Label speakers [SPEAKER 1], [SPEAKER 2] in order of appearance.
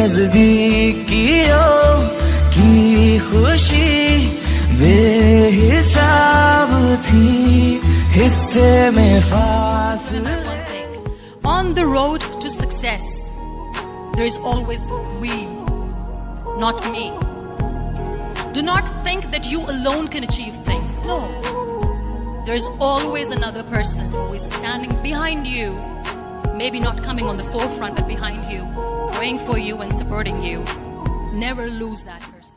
[SPEAKER 1] नजदीकियों की खुशी बेहिसाब थी हिस्से में फासले.
[SPEAKER 2] On the road to success, there is always we, not me. Do not think that you alone can achieve things. No. There is always another person who is standing behind you, maybe not coming on the forefront, but behind you, praying for you and supporting you. Never lose that person.